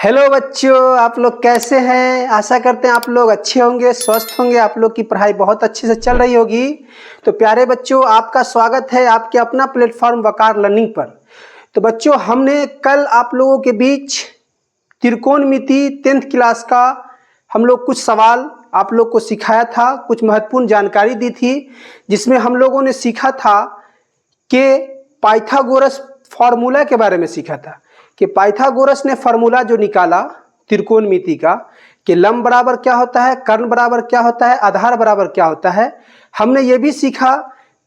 Hello बच्चों, आप लोग कैसे हैं। आशा करते हैं आप लोग अच्छे होंगे, स्वस्थ होंगे। आप लोग की पढ़ाई बहुत अच्छे से चल रही होगी। तो प्यारे बच्चों, आपका स्वागत है आपके अपना प्लेटफॉर्म वकार लर्निंग पर। तो बच्चों, हमने कल आप लोगों के बीच त्रिकोणमिति 10th क्लास का हम लोग कुछ सवाल आप लोग को सिखाया था, कुछ महत्वपूर्ण जानकारी दी थी, जिसमें हम लोगों ने सीखा था कि पाइथागोरस फॉर्मूला के बारे में सीखा था कि पाइथागोरस ने फॉर्मूला जो निकाला त्रिकोणमिति का कि लंब बराबर क्या होता है, कर्ण बराबर क्या होता है, आधार बराबर क्या होता है। हमने ये भी सीखा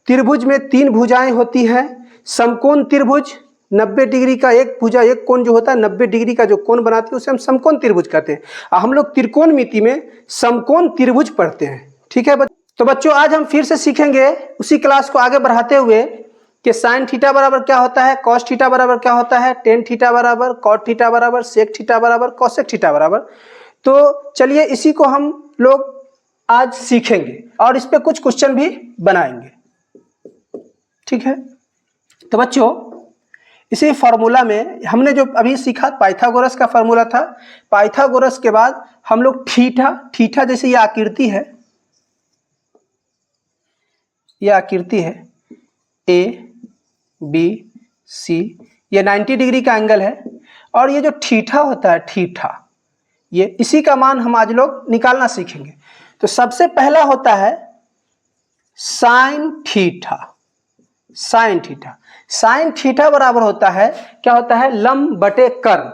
त्रिभुज में 3 भुजाएं होती हैं। समकोण त्रिभुज 90 डिग्री का एक भुजा एक कोण जो होता है 90 डिग्री का जो कोण बनाती है उसे हम समकोण त्रिभुज कहते हैं। हम लोग त्रिकोणमिति में समकोण त्रिभुज पढ़ते हैं। ठीक है तो बच्चों, आज हम फिर से सीखेंगे उसी क्लास को आगे बढ़ाते हुए कि साइन थीटा बराबर क्या होता है, कॉस थीटा बराबर क्या होता है, टेन थीटा बराबर, कॉट थीटा बराबर, सेक थीटा बराबर, कोसेक थीटा बराबर। तो चलिए इसी को हम लोग आज सीखेंगे और इस पे कुछ क्वेश्चन भी बनाएंगे। ठीक है, तो बच्चों इसी फॉर्मूला में हमने जो अभी सीखा पाइथागोरस का फॉर्मूला था। पाइथागोरस के बाद हम लोग थीटा जैसे ये आकृति है, यह आकृति है ए बी सी, ये 90 डिग्री का एंगल है। और ये जो थीटा होता है थीटा, ये इसी का मान हम आज लोग निकालना सीखेंगे। तो सबसे पहला होता है साइन थीटा। साइन थीटा बराबर होता है क्या होता है, लंब बटे कर्ण,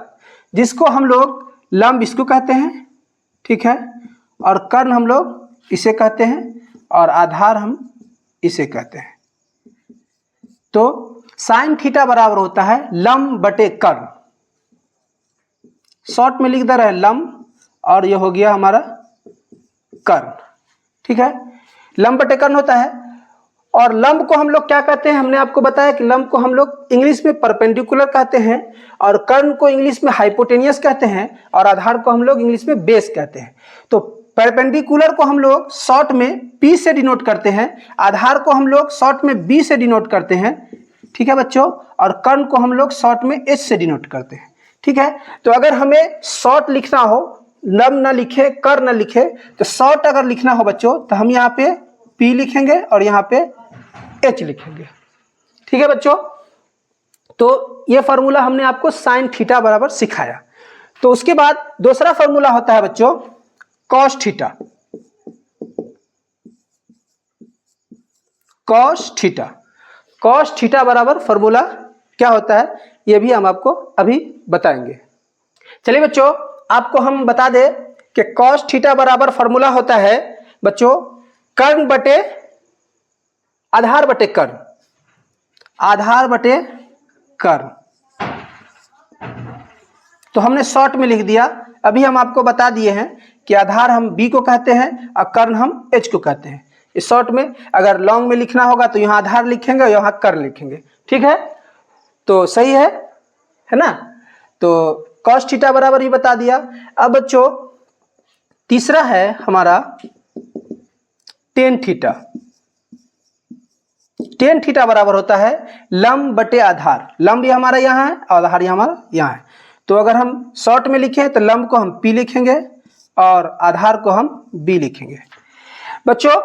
जिसको हम लोग लंब इसको कहते हैं, ठीक है, और कर्ण हम लोग इसे कहते हैं और आधार हम इसे कहते हैं। तो साइन थीटा बराबर होता है लंब बटे कर्ण। शॉर्ट में लिख दे रहे हैं लंब और ये हो गया हमारा कर्ण। ठीक है, लंब बटे कर्ण होता है। और लंब को हम लोग क्या कहते हैं, हमने आपको बताया कि लंब को हम लोग इंग्लिश में परपेंडिकुलर कहते हैं और कर्ण को इंग्लिश में हाइपोटेनियस कहते हैं और आधार को हम लोग इंग्लिश में बेस कहते हैं। तो परपेंडिकुलर को हम लोग शॉर्ट में P से डिनोट करते हैं, आधार को हम लोग शॉर्ट में B से डिनोट करते हैं। ठीक है बच्चों, और कर्ण को हम लोग शॉर्ट में H से डिनोट करते हैं। ठीक है, तो अगर हमें शॉर्ट लिखना हो, लंब ना लिखे कर्ण ना लिखे, तो शॉर्ट अगर लिखना हो बच्चों तो हम यहाँ पे P लिखेंगे और यहाँ पे H लिखेंगे। ठीक है बच्चों, तो ये फॉर्मूला हमने आपको साइन थीटा बराबर सिखाया। तो उसके बाद दूसरा फॉर्मूला होता है बच्चों कॉस थीटा। कॉस थीटा बराबर फॉर्मूला क्या होता है ये भी हम आपको अभी बताएंगे। चलिए बच्चों, आपको हम बता दें कि कॉस थीटा बराबर फॉर्मूला होता है बच्चों कर्ण बटे आधार बटे कर्ण, आधार बटे कर्ण। तो हमने शॉर्ट में लिख दिया। अभी हम आपको बता दिए हैं कि आधार हम B को कहते हैं और कर्ण हम H को कहते हैं। इस शॉर्ट में अगर लॉन्ग में लिखना होगा तो यहाँ आधार लिखेंगे और यहाँ कर्ण लिखेंगे। ठीक है, तो सही है ना। तो कॉस थीटा बराबर ही बता दिया। अब बच्चों तीसरा है हमारा टेन थीटा। टेन थीटा बराबर होता है लंब बटे आधार। लंब ये हमारा यहाँ है और आधार ये हमारा यहाँ है। तो अगर हम शॉर्ट में लिखें तो लंब को हम P लिखेंगे और आधार को हम B लिखेंगे। बच्चों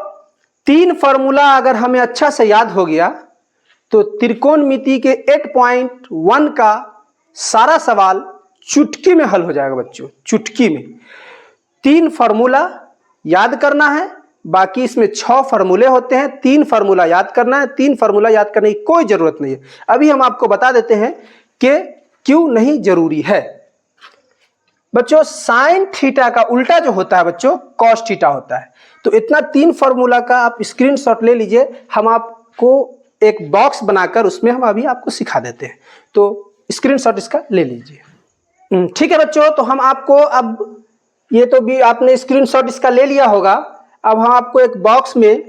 3 फॉर्मूला अगर हमें अच्छा से याद हो गया तो त्रिकोणमिति के 8.1 का सारा सवाल चुटकी में हल हो जाएगा बच्चों। चुटकी में 3 फॉर्मूला याद करना है, बाकी इसमें 6 फॉर्मूले होते हैं। 3 फॉर्मूला याद करना है, 3 फॉर्मूला याद करने की कोई जरूरत नहीं है। अभी हम आपको बता देते हैं कि क्यों नहीं जरूरी है। बच्चों साइन थीटा का उल्टा जो होता है बच्चों कॉस थीटा होता है। तो इतना 3 फॉर्मूला का आप स्क्रीनशॉट ले लीजिए, हम आपको एक बॉक्स बनाकर उसमें हम अभी आपको सिखा देते हैं। तो स्क्रीनशॉट इसका ले लीजिए। ठीक है बच्चों, तो हम आपको अब ये तो भी आपने स्क्रीनशॉट इसका ले लिया होगा। अब हम आपको एक बॉक्स में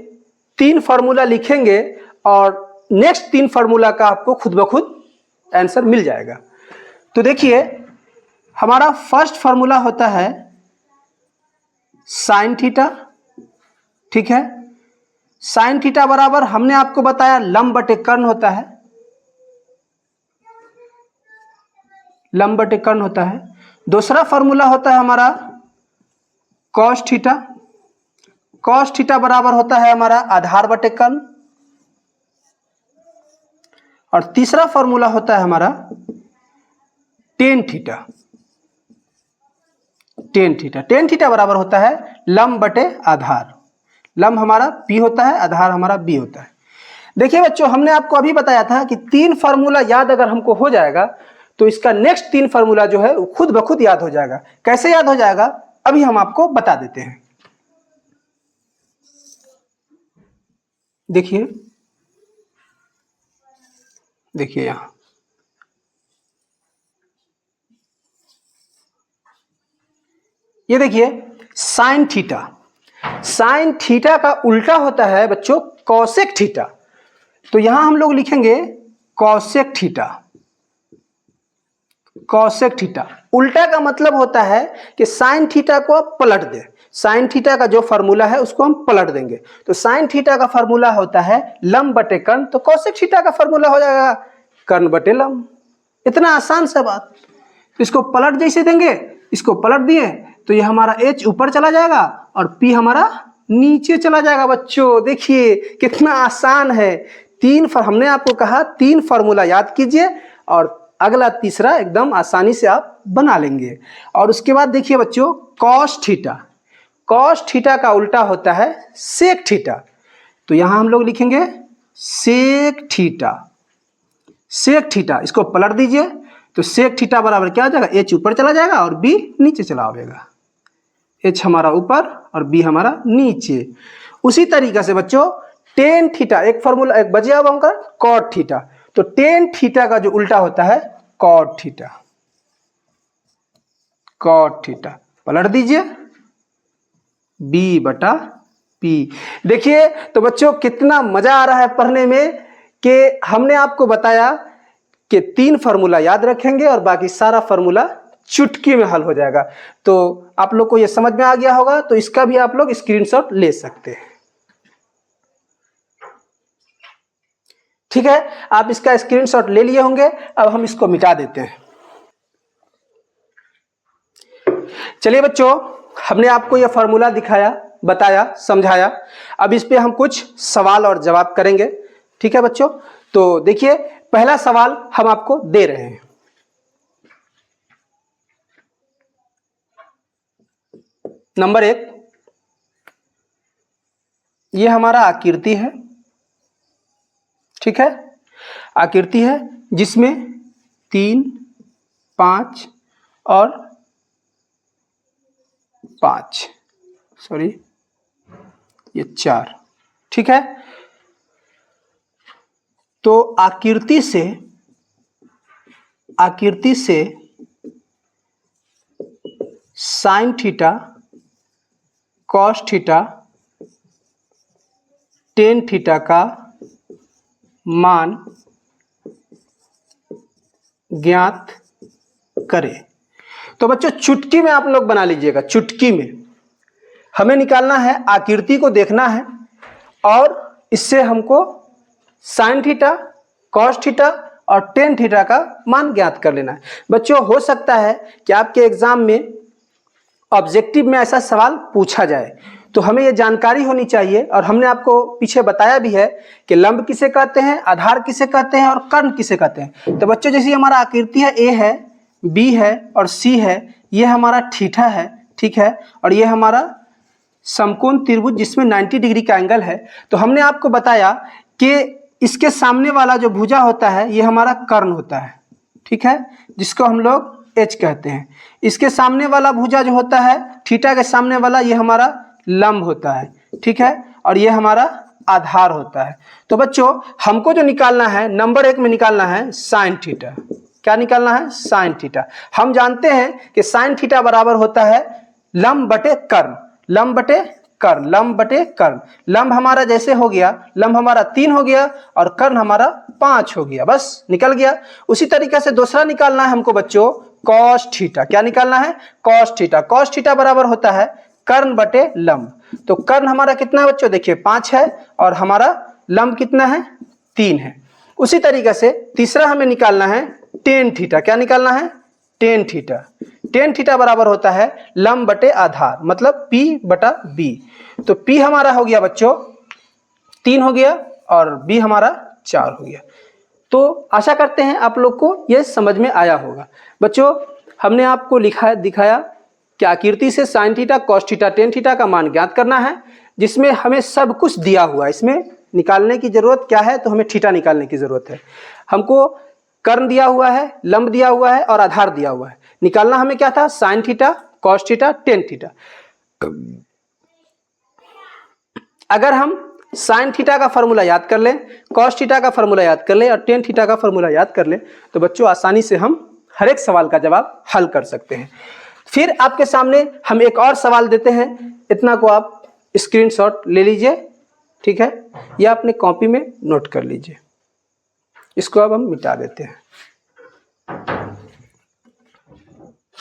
3 फॉर्मूला लिखेंगे और नेक्स्ट 3 फॉर्मूला का आपको खुद ब खुद आंसर मिल जाएगा। तो देखिए हमारा फर्स्ट फॉर्मूला होता है साइन थीटा। ठीक है, साइन थीटा बराबर हमने आपको बताया लंब बटे कर्ण होता है। लंब बटे कर्ण होता है। दूसरा फॉर्मूला होता है हमारा कॉस थीटा। कॉस थीटा बराबर होता है हमारा आधार बटे कर्ण। और तीसरा फॉर्मूला होता है हमारा tan theta. Tan theta, tan theta बराबर होता है लंब बटे आधार। लंब हमारा P होता है, आधार हमारा B होता है। देखिए बच्चों, हमने आपको अभी बताया था कि 3 फार्मूला याद अगर हमको हो जाएगा तो इसका नेक्स्ट 3 फार्मूला जो है वो खुद ब खुद याद हो जाएगा। कैसे याद हो जाएगा अभी हम आपको बता देते हैं। देखिए देखिए यहां ये देखिए साइन थीटा। साइन थीटा का उल्टा होता है बच्चों कॉसेक थीटा। तो यहां हम लोग लिखेंगे कॉसेक थीटा। कॉसेक थीटा उल्टा का मतलब होता है कि साइन थीटा को आप पलट दें। साइन थीटा का जो फार्मूला है उसको हम पलट देंगे। तो साइन थीटा का फार्मूला होता है लंब बटे कर्ण, तो कॉसेक थीटा का फार्मूला हो जाएगा कर्ण बटे लंब। इतना आसान सा बात। इसको पलट जैसे देंगे, इसको पलट दिए तो ये हमारा H ऊपर चला जाएगा और P हमारा नीचे चला जाएगा। बच्चों देखिए कितना आसान है। हमने आपको कहा 3 फार्मूला याद कीजिए और अगला तीसरा एकदम आसानी से आप बना लेंगे। और उसके बाद देखिए बच्चों कॉस थीटा। कॉस थीटा का उल्टा होता है सेक थीटा। तो यहां हम लोग लिखेंगे सेक थीटा। सेक थीटा, इसको पलट दीजिए तो सेक थीटा बराबर क्या हो जाएगा, H ऊपर चला जाएगा और B नीचे चला आएगा। H हमारा ऊपर और B हमारा नीचे। उसी तरीके से बच्चों टेन थीटा, एक फॉर्मूला एक बचे अब हमका कॉट थीटा। तो टेन थीटा का जो उल्टा होता है कॉट थीटा। कॉट थीटा पलट दीजिए B बटा P। देखिए तो बच्चों कितना मजा आ रहा है पढ़ने में कि हमने आपको बताया कि 3 फार्मूला याद रखेंगे और बाकी सारा फार्मूला चुटकी में हल हो जाएगा। तो आप लोग को ये समझ में आ गया होगा, तो इसका भी आप लोग स्क्रीनशॉट ले सकते हैं। ठीक है, आप इसका स्क्रीनशॉट ले लिए होंगे। अब हम इसको मिटा देते हैं। चलिए बच्चों, हमने आपको यह फार्मूला दिखाया, बताया, समझाया। अब इस पे हम कुछ सवाल और जवाब करेंगे। ठीक है बच्चों, तो देखिए पहला सवाल हम आपको दे रहे हैं। नंबर 1, ये हमारा आकृति है। ठीक है, आकृति है जिसमें 3, 5 और 5, सॉरी ये 4। ठीक है, तो आकृति से sign theta, cos theta, tan theta का मान ज्ञात करें। तो बच्चों चुटकी में आप लोग बना लीजिएगा। चुटकी में हमें निकालना है, आकृति को देखना है और इससे हमको साइन थीटा, कॉस थीटा और टेन थीटा का मान ज्ञात कर लेना है। बच्चों हो सकता है कि आपके एग्जाम में ऑब्जेक्टिव में ऐसा सवाल पूछा जाए, तो हमें यह जानकारी होनी चाहिए। और हमने आपको पीछे बताया भी है कि लंब किसे कहते हैं, आधार किसे कहते हैं और कर्ण किसे कहते हैं। तो बच्चों जैसे हमारा आकृति है, A है, B है और C है, ये हमारा थीटा है। ठीक है, और ये हमारा समकोण त्रिभुज जिसमें 90 डिग्री का एंगल है। तो हमने आपको बताया कि इसके सामने वाला जो भुजा होता है ये हमारा कर्ण होता है। ठीक है, जिसको हम लोग H कहते हैं। इसके सामने वाला भुजा जो होता है थीटा के सामने वाला, ये हमारा लंब होता है। ठीक है, और ये हमारा आधार होता है। तो बच्चों हमको जो निकालना है नंबर 1 में निकालना है साइन थीटा। क्या निकालना है, साइन थीटा। हम जानते हैं कि साइन थीटा बराबर होता है लंब बटे कर्ण। लंब बटे कर्ण, लंब बटे कर्ण। लंब हमारा जैसे हो गया, लंब हमारा 3 हो गया और कर्ण हमारा 5 हो गया, बस निकल गया। उसी तरीके से दूसरा निकालना है हमको बच्चों कॉस थीटा। क्या निकालना है, कॉस थीटा। कॉस थीटा बराबर होता है कर्ण बटे लंब। तो कर्ण हमारा कितना है बच्चों, देखिए 5 है और हमारा लंब कितना है, 3 है। उसी तरीके से तीसरा हमें निकालना है टेन थीटा। क्या निकालना है, टेन थीटा। टेन थीटा बराबर होता है लंब बटे आधार, मतलब P बटा B। तो P हमारा हो गया बच्चों 3 हो गया और B हमारा 4 हो गया। तो आशा करते हैं आप लोग को ये समझ में आया होगा। बच्चों हमने आपको दिखाया कि आकृति से sign theta, cos theta, tan theta का मान ज्ञात करना है, जिसमें हमें सब कुछ दिया हुआ है। इसमें निकालने की जरूरत क्या है, तो हमें थीटा निकालने की जरूरत है। हमको कर्ण दिया हुआ है, लंब दिया हुआ है और आधार दिया हुआ है। निकालना हमें क्या था, sign theta, cos theta, tan theta. अगर हम साइन थीटा का फॉर्मूला याद कर लें, कॉस थीटा का फॉर्मूला याद कर लें और टेन थीटा का फॉर्मूला याद कर लें, तो बच्चों आसानी से हम हर एक सवाल का जवाब हल कर सकते हैं। फिर आपके सामने हम एक और सवाल देते हैं, इतना को आप स्क्रीनशॉट ले लीजिए, ठीक है, या अपने कॉपी में नोट कर लीजिए। इसको अब हम मिटा देते हैं।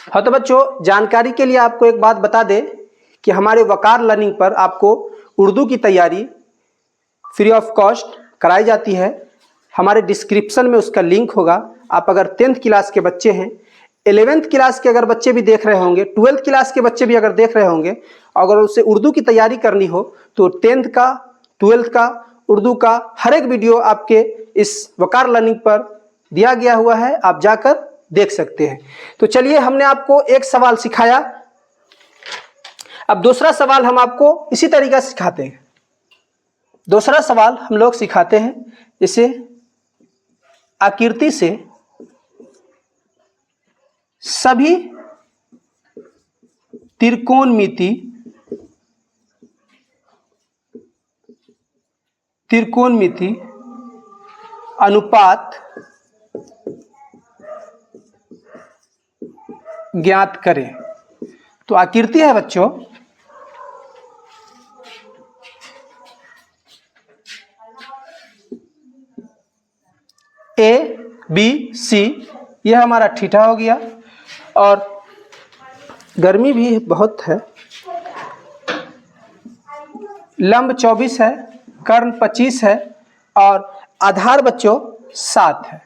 हाँ तो बच्चों जानकारी के लिए आपको एक बात बता दें कि हमारे वकार लर्निंग पर आपको उर्दू की तैयारी फ्री ऑफ कॉस्ट कराई जाती है। हमारे डिस्क्रिप्शन में उसका लिंक होगा। आप अगर 10th क्लास के बच्चे हैं, 11th क्लास के अगर बच्चे भी देख रहे होंगे, 12th क्लास के बच्चे भी अगर देख रहे होंगे, अगर उसे उर्दू की तैयारी करनी हो तो 10th का, 12th का, उर्दू का हर एक वीडियो आपके इस वकार लर्निंग पर दिया गया हुआ है, आप जाकर देख सकते हैं। तो चलिए हमने आपको एक सवाल सिखाया, अब दूसरा सवाल हम आपको इसी तरीके से सिखाते हैं। दूसरा सवाल हम लोग सिखाते हैं, जैसे आकृति से सभी त्रिकोणमिति अनुपात ज्ञात करें। तो आकृति है बच्चों ABC, यह हमारा थीटा हो गया और गर्मी भी बहुत है। लंब 24 है, कर्ण 25 है और आधार बच्चों 7 है,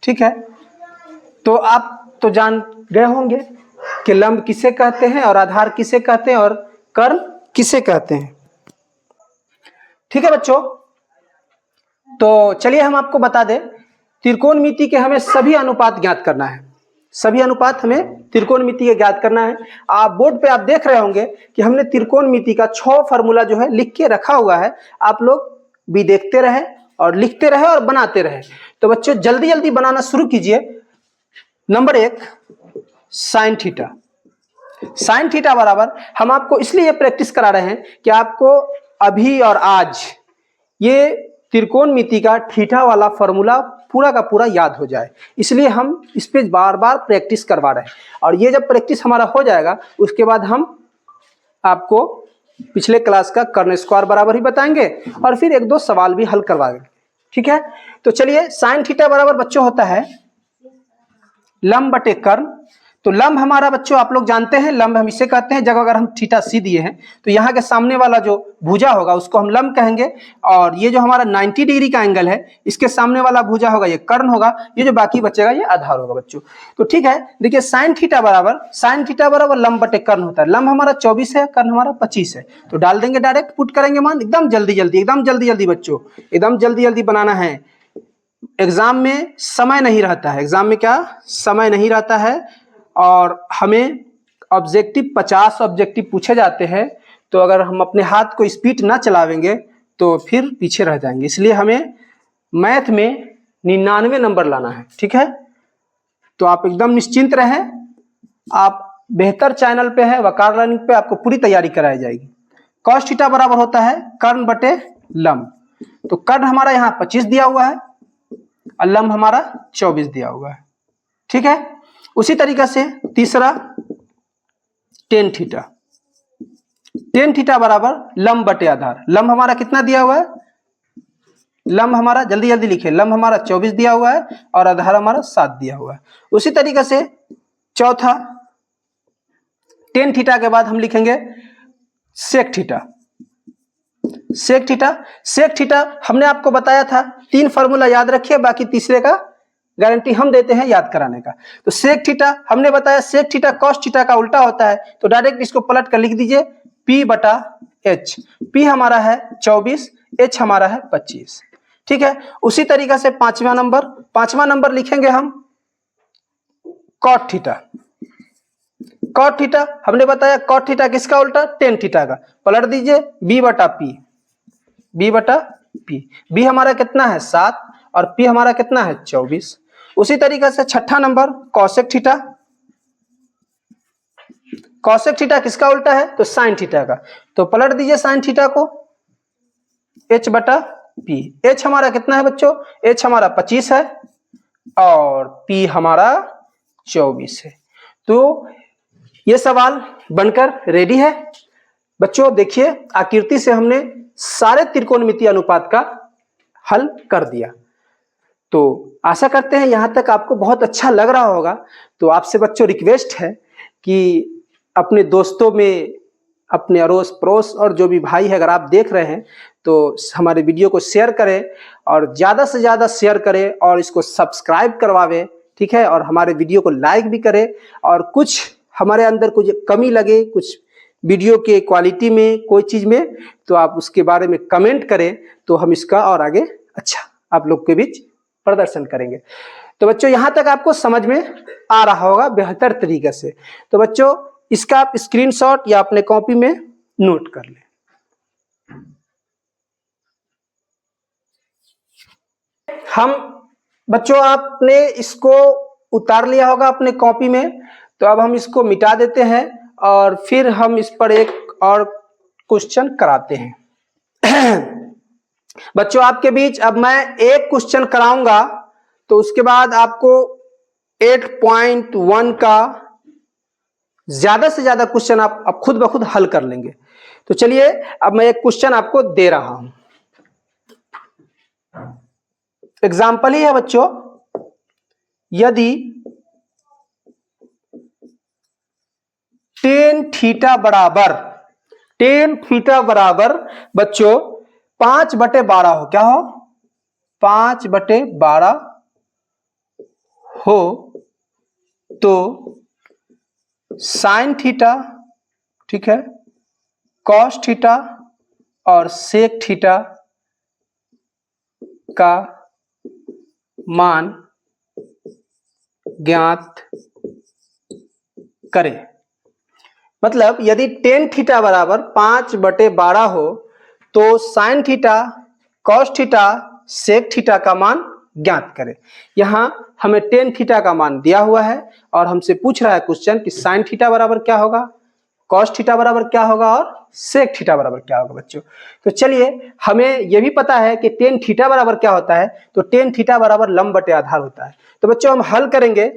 ठीक है। तो आप तो जान गए होंगे कि लंब किसे कहते हैं और आधार किसे कहते हैं और कर्ण किसे कहते हैं, ठीक है बच्चों। तो चलिए हम आपको बता दें, त्रिकोणमिति के हमें सभी अनुपात ज्ञात करना है। सभी अनुपात हमें त्रिकोणमिति के ज्ञात करना है। आप बोर्ड पे आप देख रहे होंगे कि हमने त्रिकोणमिति का 6 फार्मूला जो है लिख के रखा हुआ है। आप लोग भी देखते रहे और लिखते रहे और बनाते रहे। तो बच्चों जल्दी जल्दी बनाना शुरू कीजिए। Number 1 sine theta. Sine theta बराबर, हम आपको इसलिए प्रैक्टिस करा रहे हैं कि आपको अभी और आज ये त्रिकोणमिति का थीटा वाला फॉर्मूला पूरा का पूरा याद हो जाए, इसलिए हम इस पे बार बार प्रैक्टिस करवा रहे हैं। और ये जब प्रैक्टिस हमारा हो जाएगा उसके बाद हम आपको पिछले क्लास का कर्ण स्क्वायर बराबर ही बताएंगे और फिर 1-2 सवाल भी हल करवाएंगे, ठीक है। तो चलिए साइन थीटा बराबर बच्चों होता है लंब बटे कर्ण। तो लंब हमारा बच्चों आप लोग जानते हैं, लंब हम इसे कहते हैं, जब अगर हम थीटा सी दिए हैं तो यहाँ के सामने वाला जो भुजा होगा उसको हम लंब कहेंगे और ये जो हमारा 90 डिग्री का एंगल है इसके सामने वाला भुजा होगा ये कर्ण होगा, ये जो बाकी बचेगा ये आधार होगा बच्चों। तो ठीक है, देखिए साइन थीटा बराबर लंब बटे कर्ण होता है। लंब हमारा 24 है, कर्ण हमारा 25 है, तो डाल देंगे, डायरेक्ट पुट करेंगे मान, एकदम जल्दी जल्दी बच्चों, एकदम जल्दी जल्दी बनाना है। एग्जाम में समय नहीं रहता है, एग्जाम में क्या समय नहीं रहता है और हमें ऑब्जेक्टिव 50 ऑब्जेक्टिव पूछे जाते हैं। तो अगर हम अपने हाथ को स्पीड ना चलावेंगे तो फिर पीछे रह जाएंगे, इसलिए हमें मैथ में 99 नंबर लाना है, ठीक है। तो आप एकदम निश्चिंत रहें, आप बेहतर चैनल पे है वकार लर्निंग पे, आपको पूरी तैयारी कराई जाएगी। कॉस थीटा बराबर होता है कर्ण बटे लंब। तो कर्ण हमारा यहाँ 25 दिया हुआ है और लंब हमारा 24 दिया हुआ है, ठीक है। उसी तरीके से तीसरा टेन थीटा। टेन थीटा बराबर लंब बटे आधार। लंब हमारा कितना दिया हुआ है, लंब हमारा जल्दी जल्दी लिखे, लंब हमारा 24 दिया हुआ है और आधार हमारा 7 दिया हुआ है। उसी तरीके से चौथा टेन थीटा के बाद हम लिखेंगे सेक थीटा। सेक थीटा हमने आपको बताया था 3 फार्मूला याद रखिए, बाकी तीसरे का गारंटी हम देते हैं याद कराने का। तो सेक थीटा हमने बताया, सेक थीटा कॉस थीटा का उल्टा होता है, तो डायरेक्ट इसको पलट कर लिख दीजिए P बटा H। P हमारा है 24, H हमारा है 25। ठीक है, उसी तरीका से पांचवा नंबर लिखेंगे हम कॉट थीटा। कॉट थीटा हमने बताया, कॉट थीटा किसका उल्टा, टेन थीटा का। पलट दीजिए B बटा P, B बटा P। B हमारा कितना है 7 और P हमारा कितना है 24। उसी तरीके से छठा number cosec theta. Cosec theta किसका उल्टा है, तो साइन थीटा का। तो पलट दीजिए साइन थीटा को, H बटा P। H हमारा कितना है बच्चों, H हमारा 25 है और P हमारा 24 है। तो ये सवाल बनकर रेडी है बच्चों। देखिए आकृति से हमने सारे त्रिकोणमितीय अनुपात का हल कर दिया। तो आशा करते हैं यहां तक आपको बहुत अच्छा लग रहा होगा। तो आपसे बच्चों रिक्वेस्ट है कि अपने दोस्तों में, अपने अड़ोस पड़ोस और जो भी भाई है अगर आप देख रहे हैं तो हमारे वीडियो को शेयर करें और ज़्यादा से ज़्यादा शेयर करें और इसको सब्सक्राइब करवावें। ठीक है, और हमारे वीडियो को लाइक भी करें। और कुछ हमारे अंदर कुछ कमी लगे, कुछ वीडियो के क्वालिटी में, कोई चीज़ में, तो आप उसके बारे में कमेंट करें, तो हम इसका और आगे अच्छा आप लोग के बीच प्रदर्शन करेंगे। तो बच्चों यहाँ तक आपको समझ में आ रहा होगा बेहतर तरीके से। तो बच्चों इसका आप स्क्रीनशॉट या अपने कॉपी में नोट कर लें। हम बच्चों आपने इसको उतार लिया होगा अपने कॉपी में, तो अब हम इसको मिटा देते हैं और फिर हम इस पर एक और क्वेश्चन कराते हैं। बच्चों आपके बीच अब मैं एक क्वेश्चन कराऊंगा, तो उसके बाद आपको 8.1 का ज्यादा से ज्यादा क्वेश्चन आप खुद ब खुद हल कर लेंगे। तो चलिए अब मैं एक क्वेश्चन आपको दे रहा हूं, एग्जाम्पल ही है बच्चों। यदि टेन थीटा बराबर बच्चों 5/12 हो, क्या हो 5/12 हो, तो साइन थीटा, ठीक है, कॉस थीटा और सेक थीटा का मान ज्ञात करें। मतलब यदि टेन थीटा बराबर 5/12 हो तो sine theta, cos theta, sec theta का मान ज्ञात करें। यहां हमें टेन थीटा का मान दिया हुआ है और हमसे पूछ रहा है क्वेश्चन कि साइन थीटा बराबर क्या होगा, कॉस थीटा बराबर क्या होगा और सेक थीटा बराबर क्या होगा बच्चों। तो चलिए हमें यह भी पता है कि टेन थीटा बराबर क्या होता है, तो टेन थीटा बराबर लंब बटे आधार होता है। तो बच्चों हम हल करेंगे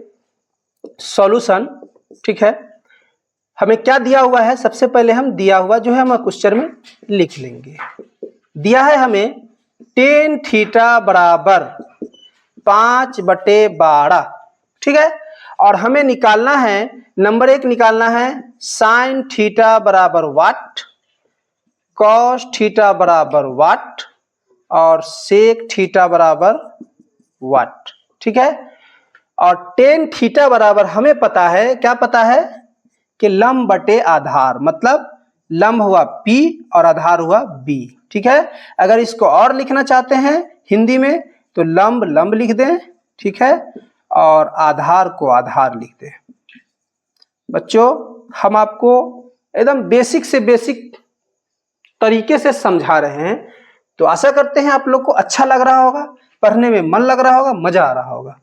सॉल्यूशन। ठीक है, हमें क्या दिया हुआ है, सबसे पहले हम दिया हुआ जो है हम क्वेश्चन में लिख लेंगे। दिया है हमें टेन थीटा बराबर 5/12, ठीक है, और हमें निकालना है, नंबर 1 निकालना है साइन थीटा बराबर वाट, कॉस थीटा बराबर वाट और सेक थीटा बराबर वाट। ठीक है, और टेन थीटा बराबर हमें पता है, क्या पता है कि लंब बटे आधार, मतलब लंब हुआ P और आधार हुआ B। ठीक है, अगर इसको और लिखना चाहते हैं हिंदी में तो लंब लंब लिख दें, ठीक है, और आधार को आधार लिख दें। बच्चों हम आपको एकदम बेसिक से बेसिक तरीके से समझा रहे हैं, तो आशा करते हैं आप लोग को अच्छा लग रहा होगा, पढ़ने में मन लग रहा होगा, मजा आ रहा होगा।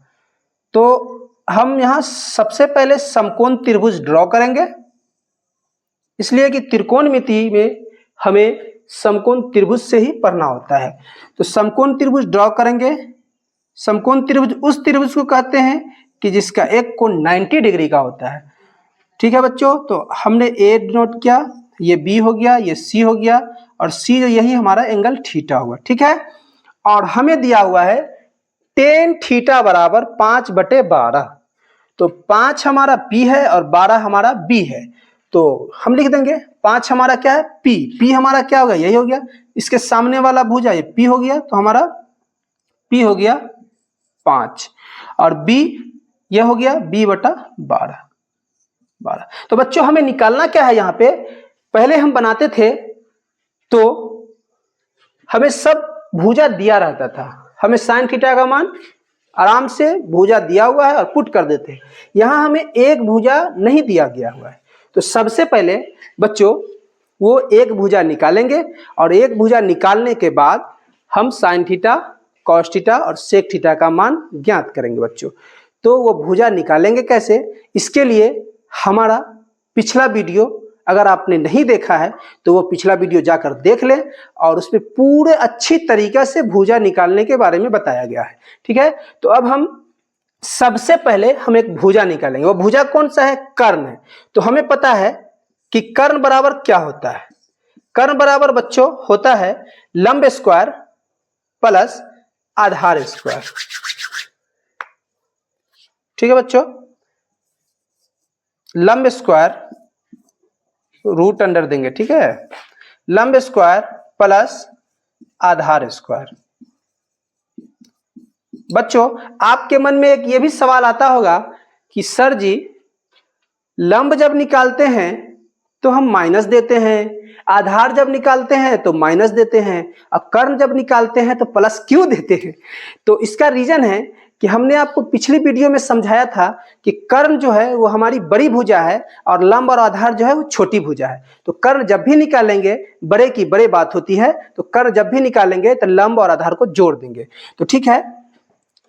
तो हम यहां सबसे पहले समकोण त्रिभुज ड्रॉ करेंगे, इसलिए कि त्रिकोणमिति में हमें समकोण त्रिभुज से ही पढ़ना होता है। तो समकोण त्रिभुज ड्रॉ करेंगे। समकोण त्रिभुज उस त्रिभुज को कहते हैं कि जिसका एक कोण 90 डिग्री का होता है। ठीक है बच्चों, तो हमने ए नोट किया, ये बी हो गया, ये सी हो गया और सी जो यही हमारा एंगल थीटा हुआ। ठीक है, और हमें दिया हुआ है टेन थीटा बराबर 5/12, तो 5 हमारा P है और 12 हमारा B है। तो हम लिख देंगे 5 हमारा क्या है P, P हमारा क्या होगा, यही हो गया, इसके सामने वाला भुजा ये P हो गया, तो हमारा P हो गया 5। और b यह हो गया b बटा 12। तो बच्चों हमें निकालना क्या है यहाँ पे, पहले हम बनाते थे तो हमें सब भुजा दिया रहता था, हमें साइन थीटा का मान आराम से भुजा दिया हुआ है और पुट कर देते हैं। यहाँ हमें एक भुजा नहीं दिया गया हुआ है, तो सबसे पहले बच्चों वो एक भुजा निकालेंगे और एक भुजा निकालने के बाद हम साइन थीटा, कॉस थीटा और सेक थीटा का मान ज्ञात करेंगे बच्चों। तो वो भुजा निकालेंगे कैसे, इसके लिए हमारा पिछला वीडियो अगर आपने नहीं देखा है तो वो पिछला वीडियो जाकर देख लें और उसमें पूरे अच्छी तरीके से भुजा निकालने के बारे में बताया गया है। ठीक है, तो अब हम सबसे पहले हम एक भुजा निकालेंगे। वो भुजा कौन सा है, कर्ण है। तो हमें पता है कि कर्ण बराबर क्या होता है, कर्ण बराबर बच्चों होता है लंब स्क्वायर प्लस आधार स्क्वायर। ठीक है बच्चों, लंब स्क्वायर रूट अंडर देंगे, ठीक है, लंब स्क्वायर प्लस आधार स्क्वायर। बच्चों आपके मन में एक ये भी सवाल आता होगा कि सर जी लंब जब निकालते हैं तो हम माइनस देते हैं, आधार जब निकालते हैं तो माइनस देते हैं, और कर्ण जब निकालते हैं तो प्लस क्यों देते हैं। तो इसका रीजन है कि हमने आपको पिछली वीडियो में समझाया था कि कर्ण जो है वो हमारी बड़ी भुजा है और लंब और आधार जो है वो छोटी भुजा है। तो कर्ण जब भी निकालेंगे, बड़े की बड़े बात होती है, तो कर्ण जब भी निकालेंगे तो लंब और आधार को जोड़ देंगे। तो ठीक है,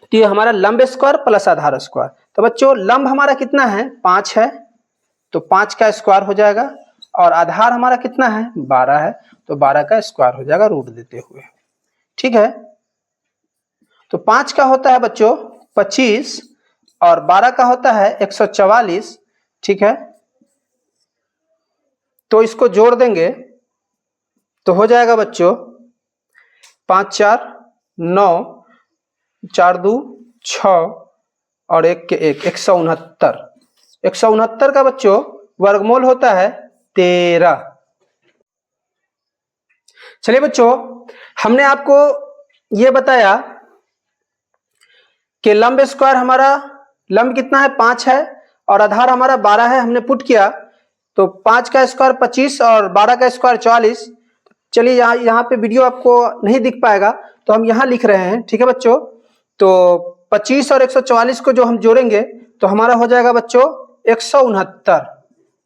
तो ये हमारा लंब स्क्वायर प्लस आधार स्क्वायर। तो बच्चों लंब हमारा कितना है, 5 है, तो 5 का स्क्वायर हो जाएगा, और आधार हमारा कितना है, 12 है, तो 12 का स्क्वायर हो जाएगा रूट देते हुए। ठीक है, तो 5 का होता है बच्चों 25 और 12 का होता है 144। ठीक है, तो इसको जोड़ देंगे तो हो जाएगा बच्चों 5 4 9, 4 2 6 और 1 के 1, 169। 169 का बच्चों वर्गमूल होता है 13। चलिए बच्चों, हमने आपको ये बताया कि लंब स्क्वायर हमारा, लंब कितना है 5 है और आधार हमारा 12 है, हमने पुट किया तो 5 का स्क्वायर 25 और 12 का स्क्वायर 44। चलिए यहाँ पे वीडियो आपको नहीं दिख पाएगा तो हम यहाँ लिख रहे हैं। ठीक है बच्चों, तो 25 और 144 को जो हम जोड़ेंगे तो हमारा हो जाएगा बच्चों 169।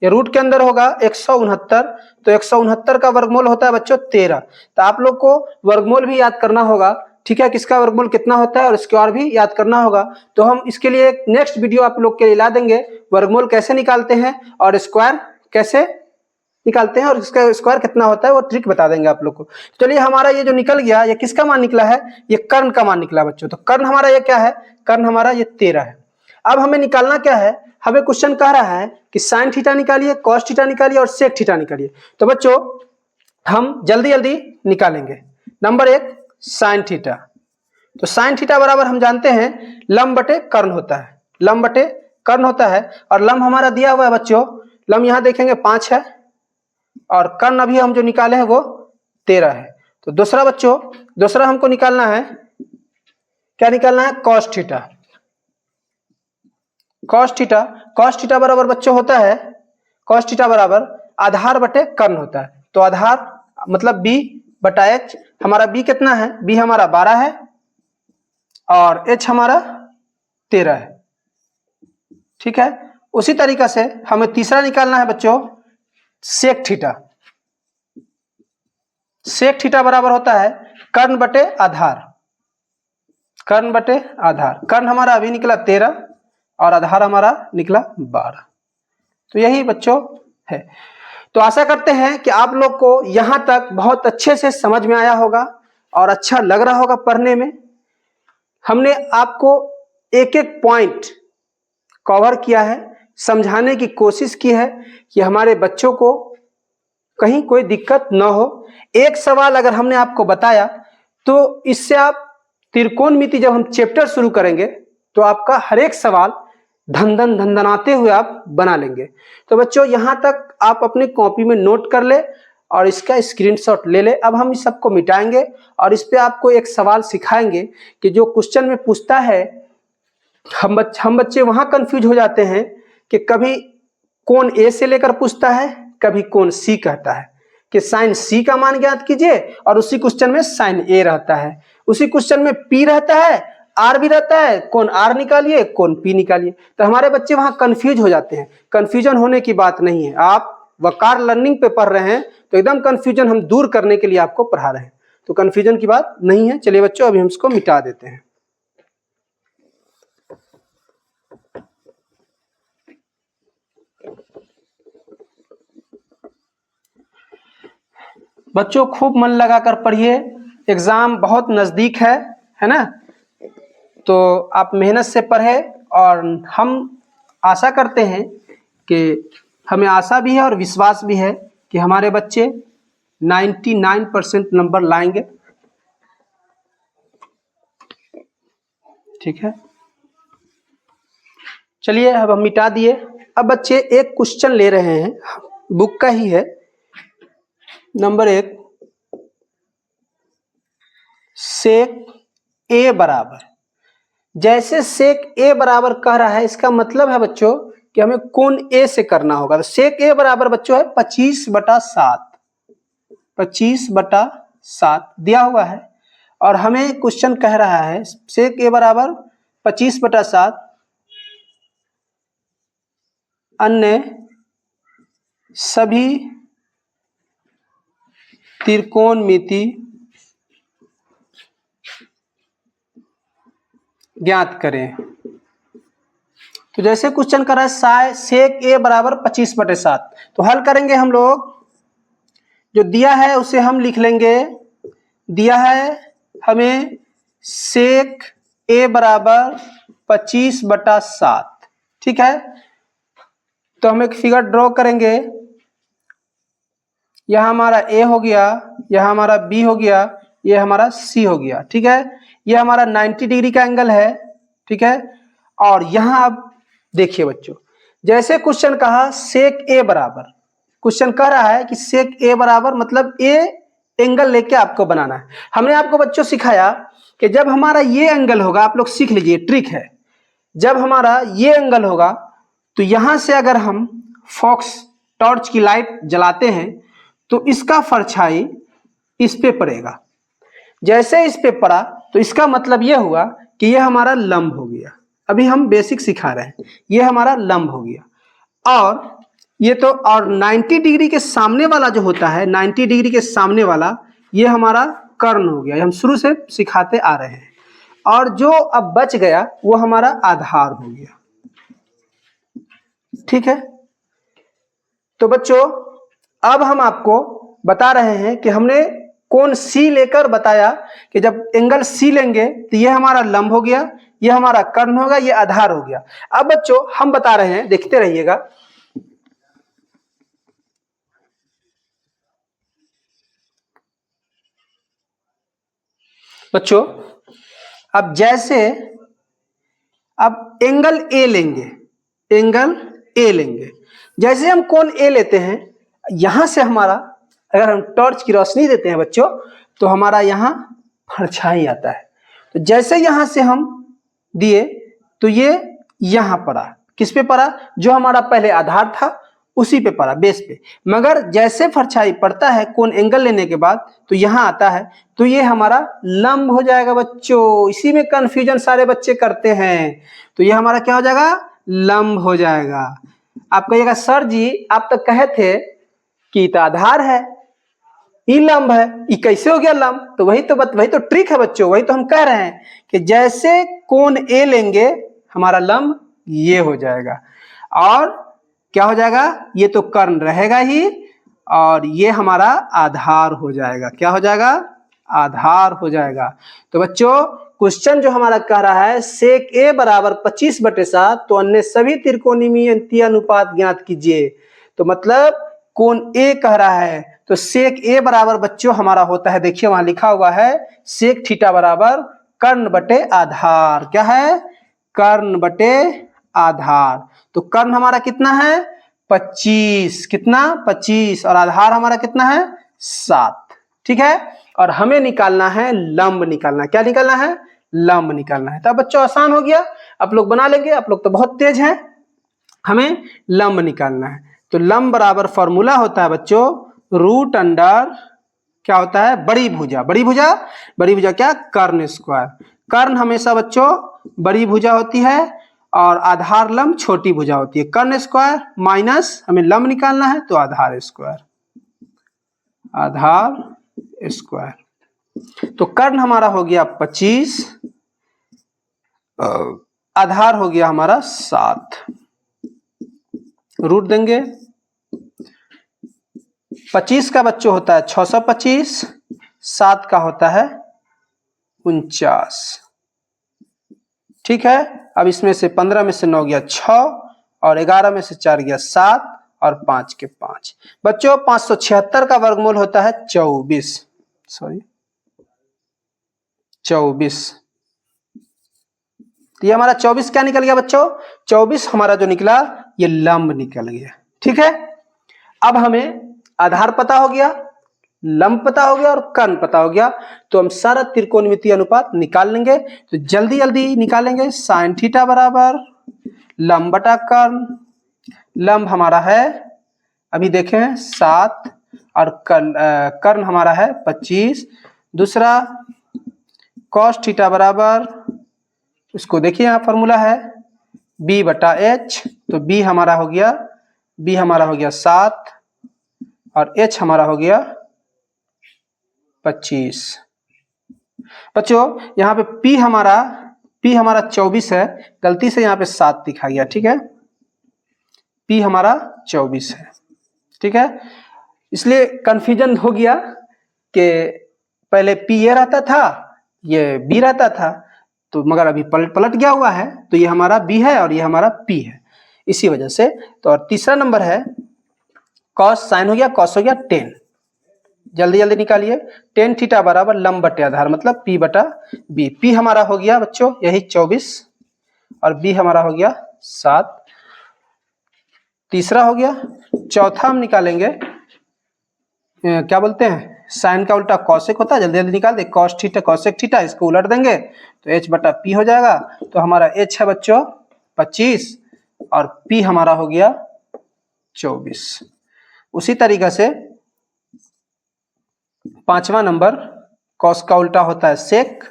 ये रूट के अंदर होगा 169, तो 169 का वर्गमूल होता है बच्चों 13। तो आप लोग को वर्गमूल भी याद करना होगा, ठीक है, किसका वर्गमूल कितना होता है और स्क्वायर भी याद करना होगा। तो हम इसके लिए एक नेक्स्ट वीडियो आप लोग के लिए ला देंगे, वर्गमूल कैसे निकालते हैं और स्क्वायर कैसे निकालते हैं और इसका स्क्वायर कितना होता है वो ट्रिक बता देंगे आप लोग को। चलिए हमारा ये जो निकल गया, ये किसका मान निकला है, ये कर्ण का मान निकला बच्चों। तो कर्ण हमारा ये क्या है, कर्ण हमारा ये 13 है। अब हमें निकालना क्या है, हमें क्वेश्चन कह रहा है कि साइन थीटा निकालिए, कॉस थीटा निकालिए और सेक थीटा निकालिए। तो बच्चों हम जल्दी जल्दी निकालेंगे। Number 1 sine theta. तो साइन थीटा बराबर हम जानते हैं लंब बटे कर्ण होता है, लंब बटे कर्ण होता है, और लंब हमारा दिया हुआ है बच्चों, लंब यहाँ देखेंगे 5 है और कर्ण अभी हम जो निकाले हैं वो 13 है। तो दूसरा बच्चों, दूसरा हमको निकालना है, क्या निकालना है, cos theta. Cos theta, cos theta बराबर बच्चों होता है, कॉस थीटा बराबर आधार बटे कर्ण होता है। तो आधार मतलब b बटा h, हमारा b कितना है, b हमारा 12 है और h हमारा 13 है। ठीक है, उसी तरीका से हमें तीसरा निकालना है बच्चों सेक थीटा। सेक थीटा बराबर होता है कर्ण बटे आधार, कर्ण बटे आधार। कर्ण हमारा अभी निकला 13 और आधार हमारा निकला 12। तो यही बच्चों है। तो आशा करते हैं कि आप लोग को यहां तक बहुत अच्छे से समझ में आया होगा और अच्छा लग रहा होगा पढ़ने में। हमने आपको एक एक पॉइंट कवर किया है, समझाने की कोशिश की है कि हमारे बच्चों को कहीं कोई दिक्कत न हो। एक सवाल अगर हमने आपको बताया तो इससे आप त्रिकोणमिति जब हम चैप्टर शुरू करेंगे तो आपका हर एक सवाल धंधनाते हुए आप बना लेंगे। तो बच्चों यहां तक आप अपनी कॉपी में नोट कर ले और इसका स्क्रीनशॉट ले ले। अब हम इस सबको मिटाएंगे और इस पे आपको एक सवाल सिखाएंगे कि जो क्वेश्चन में पूछता है हम बच्चे वहां कंफ्यूज हो जाते हैं कि कभी कोण ए से लेकर पूछता है, कभी कोण सी कहता है कि साइन सी का मान ज्ञात कीजिए, और उसी क्वेश्चन में साइन ए रहता है, उसी क्वेश्चन में पी रहता है, आर भी रहता है, कोण आर निकालिए, कोण पी निकालिए। तो हमारे बच्चे वहां कंफ्यूज हो जाते हैं। कंफ्यूजन होने की बात नहीं है। आप वकार लर्निंग पे पढ़ रहे हैं तो एकदम कंफ्यूजन हम दूर करने के लिए आपको पढ़ा रहे हैं, तो कंफ्यूजन की बात नहीं है। चलिए बच्चों, अभी हम इसको मिटा देते हैं। बच्चों खूब मन लगाकर पढ़िए, एग्जाम बहुत नजदीक है ना, तो आप मेहनत से पढ़े, और हम आशा करते हैं कि हमें आशा भी है और विश्वास भी है कि हमारे बच्चे 99% नंबर लाएंगे। ठीक है, चलिए अब हम मिटा दिए। अब बच्चे एक क्वेश्चन ले रहे हैं, बुक का ही है, नंबर 1, सेक ए बराबर, जैसे सेक ए बराबर कह रहा है, इसका मतलब है बच्चों कि हमें कोण ए से करना होगा। तो सेक ए बराबर बच्चों है 25/7, 25/7 दिया हुआ है, और हमें क्वेश्चन कह रहा है सेक ए बराबर 25/7 अन्य सभी त्रिकोणमिति ज्ञात करें। तो जैसे क्वेश्चन कर रहा है सेक ए बराबर 25/7, तो हल करेंगे हम लोग। जो दिया है उसे हम लिख लेंगे। दिया है हमें सेक ए बराबर 25/7, ठीक है। तो हम एक फिगर ड्रॉ करेंगे। यह हमारा ए हो गया, यह हमारा बी हो गया, यह हमारा सी हो गया, ठीक है। यह हमारा 90 डिग्री का एंगल है, ठीक है। और यहां आप देखिए बच्चों, जैसे क्वेश्चन कहा सेक ए बराबर, क्वेश्चन कह रहा है कि सेक ए बराबर मतलब ए एंगल लेके आपको बनाना है। हमने आपको बच्चों सिखाया कि जब हमारा ये एंगल होगा, आप लोग सीख लीजिए, ट्रिक है, जब हमारा ये एंगल होगा तो यहां से अगर हम फॉक्स टॉर्च की लाइट जलाते हैं तो इसका परछाई इस पे पड़ेगा। जैसे इस पे पड़ा तो इसका मतलब यह हुआ कि यह हमारा लंब हो गया। अभी हम बेसिक सिखा रहे हैं, यह हमारा लंब हो गया। और ये तो, और 90 डिग्री के सामने वाला जो होता है, 90 डिग्री के सामने वाला, ये हमारा कर्ण हो गया। हम शुरू से सिखाते आ रहे हैं। और जो अब बच गया वो हमारा आधार हो गया, ठीक है। तो बच्चों अब हम आपको बता रहे हैं कि हमने कोण सी लेकर बताया कि जब एंगल सी लेंगे तो यह हमारा लंब हो गया, यह हमारा कर्ण होगा, यह आधार हो गया। अब बच्चों हम बता रहे हैं, देखते रहिएगा। बच्चों अब जैसे अब एंगल ए लेंगे, एंगल ए लेंगे, जैसे हम कोण ए लेते हैं, यहां से हमारा अगर हम टॉर्च की रोशनी देते हैं बच्चों तो हमारा यहां परछाई आता है। तो जैसे यहां से हम दिए तो ये यहां पड़ा, किस पे पड़ा, जो हमारा पहले आधार था उसी पे पड़ा, बेस पे। मगर जैसे परछाई पड़ता है कोण एंगल लेने के बाद तो यहां आता है, तो ये हमारा लंब हो जाएगा बच्चों। इसी में कंफ्यूजन सारे बच्चे करते हैं। तो ये हमारा क्या हो जाएगा, लंब हो जाएगा। आप कहिएगा सर जी आप तो कहे थे कि तो आधार है, ये लंब है, ये कैसे हो गया लंब। तो वही तो ट्रिक है बच्चों, वही तो हम कह रहे हैं कि जैसे कोण ए लेंगे हमारा लंब ये हो जाएगा, और क्या हो जाएगा, ये तो कर्ण रहेगा ही, और ये हमारा आधार हो जाएगा। क्या हो जाएगा, आधार हो जाएगा। तो बच्चों क्वेश्चन जो हमारा कह रहा है सेक ए बराबर 25/7 तो अन्य सभी त्रिकोणमितीय अनुपात ज्ञात कीजिए। तो मतलब कोण ए कह रहा है, तो सेक ए बराबर बच्चों हमारा होता है, देखिए वहां लिखा हुआ है सेक थीटा बराबर कर्ण बटे आधार। क्या है, कर्ण बटे आधार। तो कर्ण हमारा कितना है 25, कितना 25, और आधार हमारा कितना है 7, ठीक है। और हमें निकालना है लंब, निकालना, क्या निकालना है, लंब निकालना है। तो बच्चों आसान हो गया, आप लोग बना लेंगे, आप लोग तो बहुत तेज हैं। हमें लंब निकालना है, तो लंब बराबर फॉर्मूला होता है बच्चों रूट अंडर क्या होता है, बड़ी भुजा। बड़ी भुजा, बड़ी भुजा क्या, कर्ण स्क्वायर। कर्ण हमेशा बच्चों बड़ी भुजा होती है और आधार लंब छोटी भुजा होती है। कर्ण स्क्वायर माइनस हमें लंब निकालना है, तो आधार स्क्वायर, आधार स्क्वायर। तो कर्ण हमारा हो गया 25, आधार हो गया हमारा 7, रूट देंगे। 25 का बच्चों होता है 625, 7 का होता है 49। ठीक है, अब इसमें से 15 में से 9 गया 6 और 11 में से 4 गया 7 और 5 के 5। बच्चों 576 का वर्गमूल होता है 24, सॉरी 24। तो ये हमारा 24 क्या निकल गया बच्चों, 24 हमारा जो निकला ये लंब निकल गया। ठीक है, अब हमें आधार पता हो गया, लंब पता हो गया और कर्ण पता हो गया, तो हम सारा त्रिकोणमितीय अनुपात निकाल लेंगे। तो जल्दी जल्दी निकालेंगे। साइन थीटा बराबर लंब बटा कर्ण। लंब हमारा है अभी देखें 7 और कर्ण हमारा है 25। दूसरा कॉस थीटा बराबर, इसको देखिए यहाँ फॉर्मूला है b बटा h, तो b हमारा हो गया 7 और h हमारा हो गया 25। बच्चों यहाँ पे p हमारा 24 है, गलती से यहाँ पे 7 दिखा गया। ठीक है, p हमारा 24 है। ठीक है, इसलिए कंफ्यूजन हो गया कि पहले p ये रहता था, ये b रहता था, तो मगर अभी पलट गया हुआ है, तो ये हमारा b है और ये हमारा p है, इसी वजह से। तो और तीसरा नंबर है कॉस, साइन हो गया, कॉस हो गया 10। जल्दी जल्दी निकालिए। टेन थीटा बराबर लंब बटे आधार, मतलब p बटा b। p हमारा हो गया बच्चों यही 24 और b हमारा हो गया 7। तीसरा हो गया। चौथा हम निकालेंगे क्या बोलते हैं, साइन का उल्टा कॉसेक होता है, जल्दी जल्दी निकाल दे। कॉस थीटा कॉसेक थीटा, इसको उलट देंगे तो h बटा p हो जाएगा। तो हमारा h है बच्चों 25 और p हमारा हो गया 24। उसी तरीका से पांचवा नंबर कॉस का उल्टा होता है सेक,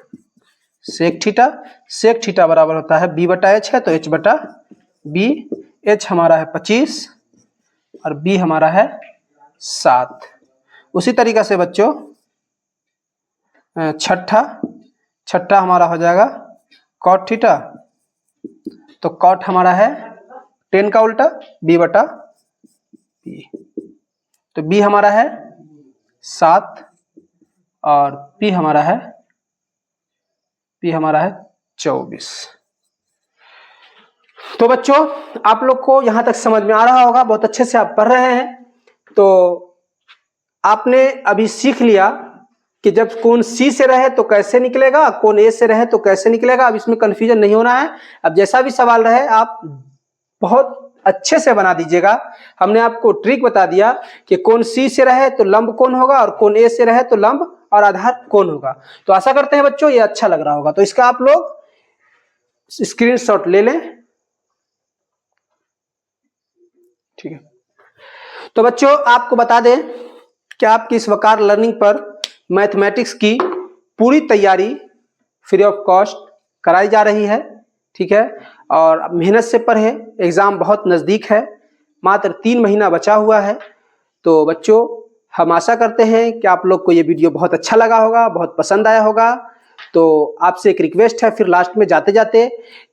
सेक थीटा। सेक थीटा बराबर होता है b बटा h है, तो h बटा b। h हमारा है 25 और b हमारा है 7। उसी तरीका से बच्चों छठा हमारा हो जाएगा कॉट थीटा, तो कॉट हमारा है 10 का उल्टा b बटा b, तो b हमारा है 7 और p हमारा है 24। तो बच्चों आप लोग को यहां तक समझ में आ रहा होगा, बहुत अच्छे से आप पढ़ रहे हैं। तो आपने अभी सीख लिया कि जब कोण C से रहे तो कैसे निकलेगा, कोण A से रहे तो कैसे निकलेगा। अब इसमें कंफ्यूजन नहीं होना है। अब जैसा भी सवाल रहे आप बहुत अच्छे से बना दीजिएगा। हमने आपको ट्रिक बता दिया कि कोण C से रहे तो लंब कोण होगा और कोण A से रहे तो लंब और आधार कोण होगा। तो आशा करते हैं बच्चों ये अच्छा लग रहा होगा। तो इसका आप लोग स्क्रीनशॉट ले लें। ठीक है, तो बच्चों आपको बता दें कि आपकी इस वकार लर्निंग पर मैथमेटिक्स की पूरी तैयारी फ्री ऑफ कॉस्ट कराई जा रही है। ठीक है, और मेहनत से पढ़े, एग्जाम बहुत नजदीक है, मात्र 3 महीना बचा हुआ है। तो बच्चों हम आशा करते हैं कि आप लोग को ये वीडियो बहुत अच्छा लगा होगा, बहुत पसंद आया होगा। तो आपसे एक रिक्वेस्ट है फिर लास्ट में जाते जाते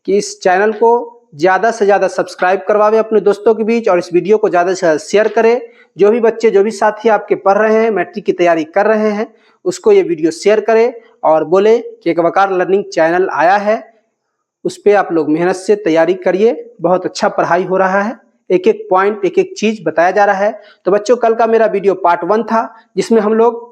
कि इस चैनल को ज़्यादा से ज़्यादा सब्सक्राइब करवावे अपने दोस्तों के बीच और इस वीडियो को ज़्यादा से ज़्यादा शेयर करें। जो भी बच्चे, जो भी साथी आपके पढ़ रहे हैं, मैट्रिक की तैयारी कर रहे हैं, उसको ये वीडियो शेयर करें और बोले कि एक वकार लर्निंग चैनल आया है, उस पर आप लोग मेहनत से तैयारी करिए। बहुत अच्छा पढ़ाई हो रहा है, एक एक पॉइंट, एक एक चीज बताया जा रहा है। तो बच्चों कल का मेरा वीडियो पार्ट 1 था, जिसमें हम लोग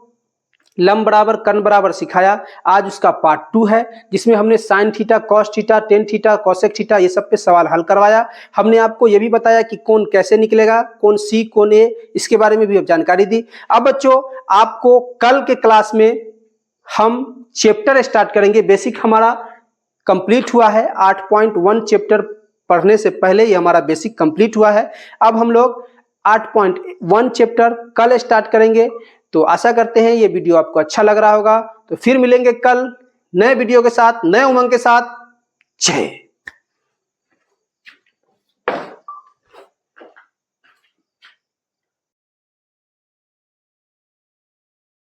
लंब बराबर कर्ण बराबर सिखाया। आज उसका पार्ट 2 है, जिसमें हमने sign theta, cos theta, tan theta, cosec theta ये सब पे सवाल हल करवाया। हमने आपको ये भी बताया कि कोण कैसे निकलेगा, कोण C, कोण A, इसके बारे में भी जानकारी दी। अब बच्चों आपको कल के क्लास में हम चैप्टर स्टार्ट करेंगे। बेसिक हमारा कंप्लीट हुआ है, 8.1 चैप्टर पढ़ने से पहले ही हमारा बेसिक कंप्लीट हुआ है। अब हम लोग 8.1 चैप्टर कल स्टार्ट करेंगे। तो आशा करते हैं ये वीडियो आपको अच्छा लग रहा होगा। तो फिर मिलेंगे कल नए वीडियो के साथ, नए उमंग के साथ। जय